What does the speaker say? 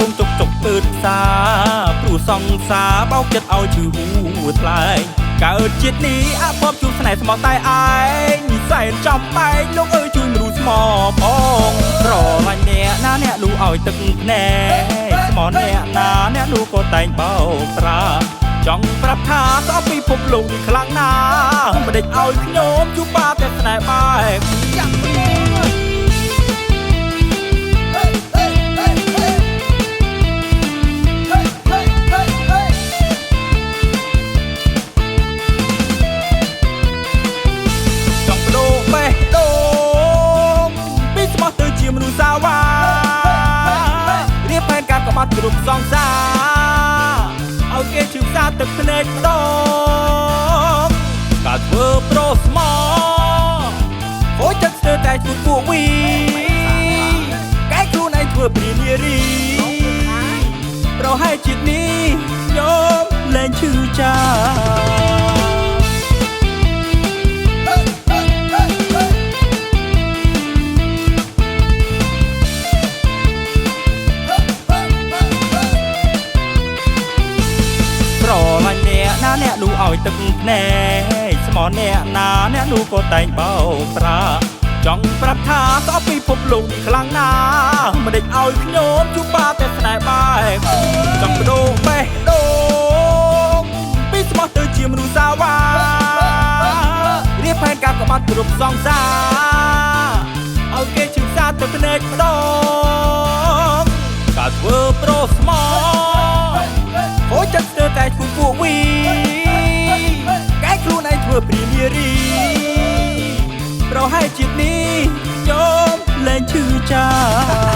ដងចុកពើផ្សាព្រោះសង្សារបោកចិត្តឲ្យឈឺហួថ្លៃកើតជាតិនេះអភ័ព្វជួបស្នេហ៍ស្មោះតែឯងសែនចំបែកលោកអើយជួយមនុស្សស្មោះផងស្រឡាញ់អ្នកណាអ្នកនោះឲ្យទឹកភ្នែកស្មោះអ្នកណាអ្នកនោះក៏តែងបោកប្រាចង់ប្រាប់ថាតពីភពលោកនេះខ្លាំងណាស់មិនដេចឲ្យខ្ញុំជួបបាតែស្នេហ៍បែបយ៉ាងមនុស្សសាវ៉ារៀបផែនការក្បត់គ្រប់សងសាឲ្យគេជឿផ្សាទឹកភ្នែកម្ដងការធ្វើប្រុសស្មោហូចចិត្តស្ទើរតែជួយពួកវីកែខ្លួនឯងធ្វើព្រានារីប្រហែលជាតិនេះខ្ញុំលែងឈឺចាណាអ្នកនោះឲ្យទឹកភ្នែកស្មោះអ្នកណាអ្នកនោះក៏តែងបោកប្រាចង់ប្រាប់ថាស្អប់ពីភពលោកនេះខ្លាំងណាស់មិនដេចឲ្យខ្ញុំជួបបាតែស្នេហ៍បែបចង់បដូរបេះដូងពីស្មោះទៅជាមនុស្សសាវ៉ារៀបផែនការក្បត់គ្រប់សងសារឲ្យគេជឿផ្សាទឹកភ្នែកម្ដងការធ្វើប្រុសស្មោហូចចិត្តស្ទើរតែជួយពួកវីកែខ្លួនឯងធ្វើព្រានារីប្រហែលជាតិនេះខ្ញុំលែងឈឺចា